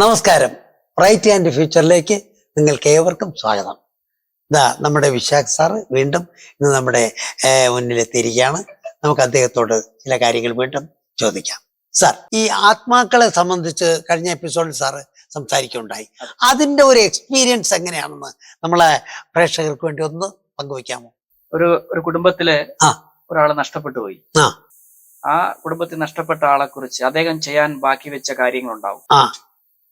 നമസ്കാരം. Right and ഫ്യൂച്ചറിലേക്ക് നിങ്ങൾക്ക് ഏവർക്കും സ്വാഗതം. നമ്മുടെ വിശാഖ് സാറ് വീണ്ടും ഇന്ന് നമ്മുടെ മുന്നിലെത്തിയിരിക്കുകയാണ്. നമുക്ക് അദ്ദേഹത്തോട് ചില കാര്യങ്ങൾ വീണ്ടും ചോദിക്കാം. സാർ, ഈ ആത്മാക്കളെ സംബന്ധിച്ച് കഴിഞ്ഞ എപ്പിസോഡിൽ സാറ് സംസാരിക്കുകയുണ്ടായി. അതിന്റെ ഒരു എക്സ്പീരിയൻസ് എങ്ങനെയാണെന്ന് നമ്മളെ പ്രേക്ഷകർക്ക് വേണ്ടി ഒന്ന് പങ്കുവയ്ക്കാമോ? ഒരു കുടുംബത്തില് ഒരാൾ നഷ്ടപ്പെട്ടു പോയി. ആ കുടുംബത്തിൽ നഷ്ടപ്പെട്ട ആളെ കുറിച്ച് അദ്ദേഹം ചെയ്യാൻ ബാക്കി വെച്ച കാര്യങ്ങളുണ്ടാവും.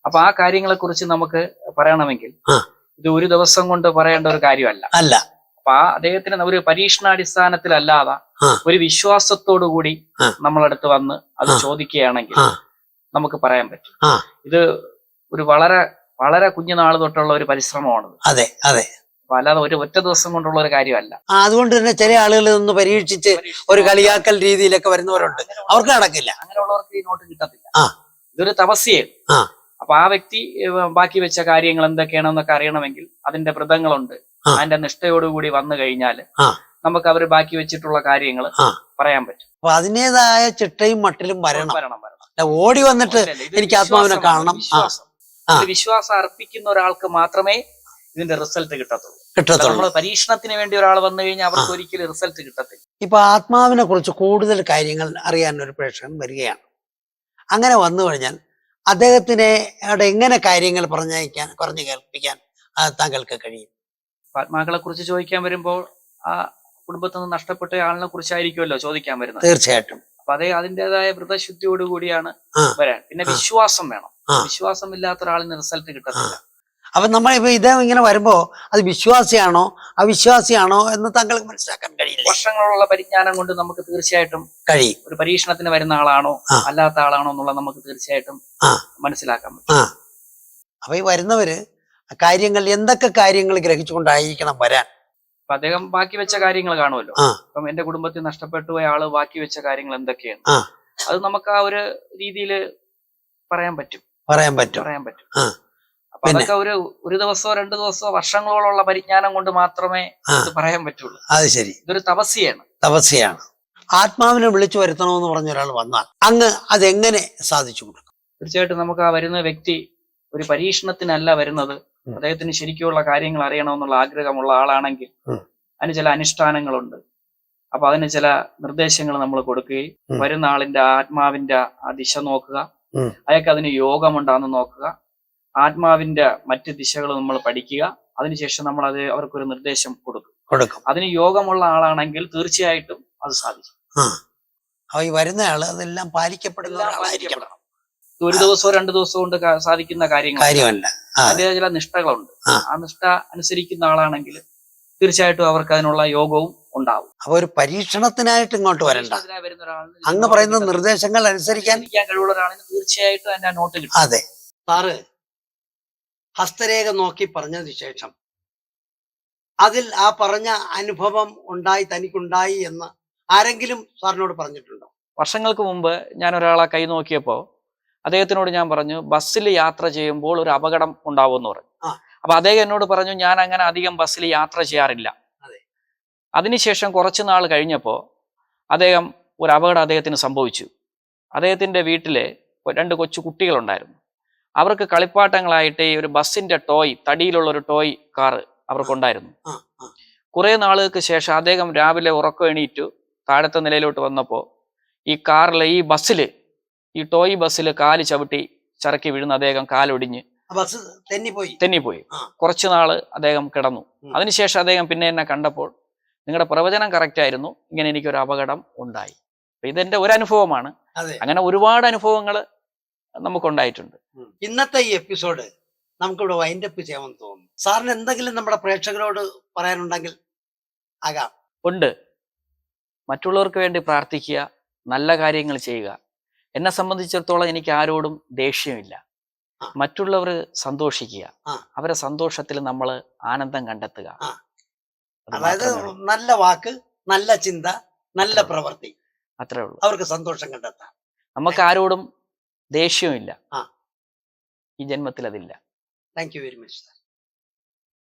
അപ്പൊ ആ കാര്യങ്ങളെ കുറിച്ച് നമുക്ക് പറയണമെങ്കിൽ ഇത് ഒരു ദിവസം കൊണ്ട് പറയേണ്ട ഒരു കാര്യമല്ല. അപ്പൊ ആ അദ്ദേഹത്തിന് ഒരു പരീക്ഷണാടിസ്ഥാനത്തിലല്ലാതെ ഒരു വിശ്വാസത്തോടു കൂടി നമ്മളടുത്ത് വന്ന് അത് ചോദിക്കുകയാണെങ്കിൽ നമുക്ക് പറയാൻ പറ്റും. ഇത് ഒരു വളരെ വളരെ കുഞ്ഞുനാൾ തൊട്ടുള്ള ഒരു പരിശ്രമമാണ്. അതെ അതെ, അല്ലാതെ ഒറ്റ ദിവസം കൊണ്ടുള്ള ഒരു കാര്യമല്ല. അതുകൊണ്ട് തന്നെ ചില ആളുകൾ ഒന്ന് പരീക്ഷിച്ച് ഒരു കളിയാക്കൽ രീതിയിലൊക്കെ വരുന്നവരുണ്ട്. അവർക്ക് നടക്കില്ല. അങ്ങനെയുള്ളവർക്ക് ഈ നോട്ട് കിട്ടത്തില്ല. ഇതൊരു തപസ്യയാണ്. അപ്പൊ ആ വ്യക്തി ബാക്കി വെച്ച കാര്യങ്ങൾ എന്തൊക്കെയാണെന്നൊക്കെ അറിയണമെങ്കിൽ അതിന്റെ വ്രതങ്ങളുണ്ട്. അതിന്റെ നിഷ്ഠയോടുകൂടി വന്നു കഴിഞ്ഞാൽ നമുക്ക് അവർ ബാക്കി വെച്ചിട്ടുള്ള കാര്യങ്ങൾ പറയാൻ പറ്റും. അപ്പൊ അതിൻ്റെതായ ചിട്ടയും മട്ടിലും വരണം. ഓടി വന്നിട്ട് എനിക്ക് ആത്മാവിനെ കാണണം. വിശ്വാസം അർപ്പിക്കുന്ന ഒരാൾക്ക് മാത്രമേ ഇതിന്റെ റിസൾട്ട് കിട്ടത്തുള്ളൂ. നമ്മൾ പരീക്ഷണത്തിന് വേണ്ടി ഒരാൾ വന്നു കഴിഞ്ഞാൽ അവർക്ക് ഒരിക്കലും റിസൾട്ട് കിട്ടത്തില്ല. ഇപ്പൊ ആത്മാവിനെ കുറിച്ച് കൂടുതൽ കാര്യങ്ങൾ അറിയാൻ ഒരു പ്രേക്ഷകൻ വരികയാണ്. അങ്ങനെ വന്നു കഴിഞ്ഞാൽ അദ്ദേഹത്തിനെ എങ്ങനെ കാര്യങ്ങൾ പറഞ്ഞു കേൾപ്പിക്കാൻ താങ്കൾക്ക് കഴിയും? ആത്മാക്കളെ കുറിച്ച് ചോദിക്കാൻ വരുമ്പോൾ ആ കുടുംബത്തിൽ നിന്ന് നഷ്ടപ്പെട്ട ആളിനെ കുറിച്ചായിരിക്കുമല്ലോ ചോദിക്കാൻ വരുന്നത്. തീർച്ചയായിട്ടും. അപ്പൊ അതിൻ്റെതായ വ്രതശുദ്ധിയോടുകൂടിയാണ് വരാൻ. പിന്നെ വിശ്വാസം വേണം. വിശ്വാസം ഇല്ലാത്ത ഒരാളിന് റിസൾട്ട് കിട്ടത്തില്ല. അപ്പൊ നമ്മളിപ്പോ ഇങ്ങനെ വരുമ്പോ അത് വിശ്വാസിയാണോ അവിശ്വാസിയാണോ എന്ന് താങ്കൾക്ക് മനസ്സിലാക്കാൻ കഴിയില്ല. വർഷങ്ങളുള്ള പരിജ്ഞാനം കൊണ്ട് നമുക്ക് തീർച്ചയായിട്ടും കഴിയും. ഒരു പരീക്ഷണത്തിന് വരുന്ന ആളാണോ അല്ലാത്ത ആളാണോ എന്നുള്ളത് നമുക്ക് തീർച്ചയായിട്ടും മനസ്സിലാക്കാൻ പറ്റും. അപ്പൊ ഈ വരുന്നവര് എന്തൊക്കെ കാര്യങ്ങൾ ഗ്രഹിച്ചുകൊണ്ടായിരിക്കണം വരാൻ? അപ്പൊ അദ്ദേഹം ബാക്കി വെച്ച കാര്യങ്ങൾ കാണുമല്ലോ. അപ്പം എന്റെ കുടുംബത്തിൽ നഷ്ടപ്പെട്ടു പോയ ആള് ബാക്കി വെച്ച കാര്യങ്ങൾ എന്തൊക്കെയാണ്, അത് നമുക്ക് ആ ഒരു രീതിയിൽ പറയാൻ പറ്റും. അപ്പൊ അതൊക്കെ ഒരു ദിവസമോ 2 ദിവസമോ വർഷങ്ങളോളമുള്ള പരിജ്ഞാനം കൊണ്ട് മാത്രമേ ഇത് പറയാൻ പറ്റുള്ളൂ. അത് ശരി. ഇതൊരു തപസ്യയാണ്. ആത്മാവിനെ വിളിച്ചു വരുത്തണമെന്ന് പറഞ്ഞ ഒരാൾ വന്നാൽ അങ്ങ് അതെങ്ങനെ സാധിച്ചു കൊടുക്കും? തീർച്ചയായിട്ടും നമുക്ക് ആ വരുന്ന വ്യക്തി ഒരു പരീക്ഷണത്തിനല്ല വരുന്നത്. അദ്ദേഹത്തിന് ശരിക്കുള്ള കാര്യങ്ങൾ അറിയണമെന്നുള്ള ആഗ്രഹമുള്ള ആളാണെങ്കിൽ അതിന് ചില അനുഷ്ഠാനങ്ങളുണ്ട്. അപ്പൊ അതിന് ചില നിർദ്ദേശങ്ങൾ നമ്മൾ കൊടുക്കുകയും വരുന്ന ആളിന്റെ ആത്മാവിന്റെ ആ ദിശ നോക്കുക, അയാൾക്ക് അതിന് യോഗമുണ്ടാന്ന് നോക്കുക, ആത്മാവിന്റെ മറ്റ് ദിശകൾ നമ്മൾ പഠിക്കുക. അതിനുശേഷം നമ്മൾ അവർക്കൊരു നിർദ്ദേശം കൊടുക്കും. അതിന് യോഗമുള്ള ആളാണെങ്കിൽ തീർച്ചയായിട്ടും അത് സാധിക്കും. വരുന്ന ആള് അതെല്ലാം പാലിക്കപ്പെടുന്ന ആളായിരിക്കണം. ഒരു ദിവസമോ 2 ദിവസമോ കൊണ്ട് സാധിക്കുന്ന കാര്യമല്ല. അതിന്റെ ചില നിഷ്ഠകളുണ്ട്. ആ നിഷ്ഠ അനുസരിക്കുന്ന ആളാണെങ്കിൽ തീർച്ചയായിട്ടും അവർക്ക് അതിനുള്ള യോഗവും ഉണ്ടാവും. അപ്പൊ ഒരു പരീക്ഷണത്തിനായിട്ട് ഇങ്ങോട്ട് വരണ്ട. അങ്ങ് പറയുന്ന നിർദ്ദേശങ്ങൾ അനുസരിക്കാൻ കഴിവുള്ള ഒരാളിന് തീർച്ചയായിട്ടും അതിന്റെ നോട്ട് കിട്ടും. അതെ സാറ് ഹസ്തരേഖ നോക്കി പറഞ്ഞതിന് ശേഷം അതിൽ ആ പറഞ്ഞ അനുഭവം തനിക്കുണ്ടായി എന്ന് ആരെങ്കിലും സാറിനോട് പറഞ്ഞിട്ടുണ്ടോ? വർഷങ്ങൾക്ക് മുമ്പ് ഞാൻ ഒരാളെ കൈ നോക്കിയപ്പോ അദ്ദേഹത്തിനോട് ഞാൻ പറഞ്ഞു, ബസ്സിൽ യാത്ര ചെയ്യുമ്പോൾ ഒരു അപകടം ഉണ്ടാവുമെന്ന് പറഞ്ഞു. അപ്പൊ അദ്ദേഹം എന്നോട് പറഞ്ഞു, ഞാൻ അങ്ങനെ അധികം ബസ്സിൽ യാത്ര ചെയ്യാറില്ല. അതിനുശേഷം കുറച്ചു നാൾ കഴിഞ്ഞപ്പോ ഒരു അപകടം അദ്ദേഹത്തിന് സംഭവിച്ചു. അദ്ദേഹത്തിന്റെ വീട്ടിലെ 2 കൊച്ചു കുട്ടികളുണ്ടായിരുന്നു. അവർക്ക് കളിപ്പാട്ടങ്ങളായിട്ട് ഈ ഒരു ബസ്സിന്റെ തടിയിലുള്ള ഒരു ടോയ് കാറ് അവർക്കുണ്ടായിരുന്നു. കുറെ നാളുകൾക്ക് ശേഷം അദ്ദേഹം രാവിലെ ഉറക്കം എണീറ്റു താഴത്തെ നിലയിലോട്ട് വന്നപ്പോ ഈ ടോയ് ബസ്സിൽ കാല് ചവിട്ടി ചറക്കി വീഴുന്ന അദ്ദേഹം കാലൊടിഞ്ഞ് തെന്നിപ്പോയി. കുറച്ചു നാള് അദ്ദേഹം കിടന്നു. അതിനുശേഷം അദ്ദേഹം പിന്നെ എന്നെ കണ്ടപ്പോൾ, നിങ്ങളുടെ പ്രവചനം കറക്റ്റ് ആയിരുന്നു, ഇങ്ങനെ എനിക്കൊരു അപകടം ഉണ്ടായി. ഇതെന്റെ ഒരു അനുഭവമാണ്. അങ്ങനെ ഒരുപാട് അനുഭവങ്ങൾ നമുക്കുണ്ടായിട്ടുണ്ട്. ഇന്നത്തെ ഈ എപ്പിസോഡ് നമുക്കിവിടെ വൈൻഡപ്പ് ചെയ്യാമെന്ന് തോന്നുന്നു. സാറിന് എന്തെങ്കിലും നമ്മുടെ പ്രേക്ഷകരോട് പറയാനുണ്ടെങ്കിൽ ഉണ്ട്. മറ്റുള്ളവർക്ക് വേണ്ടി പ്രാർത്ഥിക്കുക, നല്ല കാര്യങ്ങൾ ചെയ്യുക. എന്നെ സംബന്ധിച്ചിടത്തോളം എനിക്ക് ആരോടും ദേഷ്യമില്ല. മറ്റുള്ളവർ സന്തോഷിക്കുക, അവരെ സന്തോഷത്തിൽ നമ്മൾ ആനന്ദം കണ്ടെത്തുക. അതായത് നല്ല വാക്ക്, നല്ല ചിന്ത, നല്ല പ്രവൃത്തി, അത്രേ ഉള്ളൂ. അവർക്ക് സന്തോഷം കണ്ടെത്താം. നമുക്ക് ആരോടും ദേഷ്യമില്ല. ഈ ജന്മത്തിൽ അതില്ല. Thank you very much.